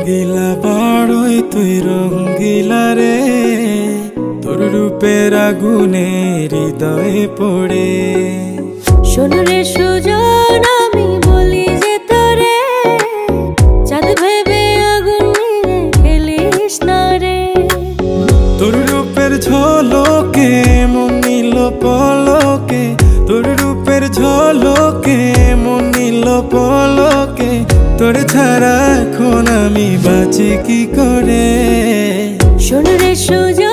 দিলা বড়ই তুই রঙ্গিলা রে, তোর রূপের আগুনে হৃদয়ে পড়ে। শোন রে সুজন, আমি বলি যে তোরে, চাঁদ ভেবে আগুন নিয়ে খেলিস না রে। তোর রূপের ঝলকে মন নিল পলকে, তোর রূপের ঝলকে মন নিল পলকে, তোর ছাড়া এখন আমি বাঁচি কি করে। শোন রে সুজন,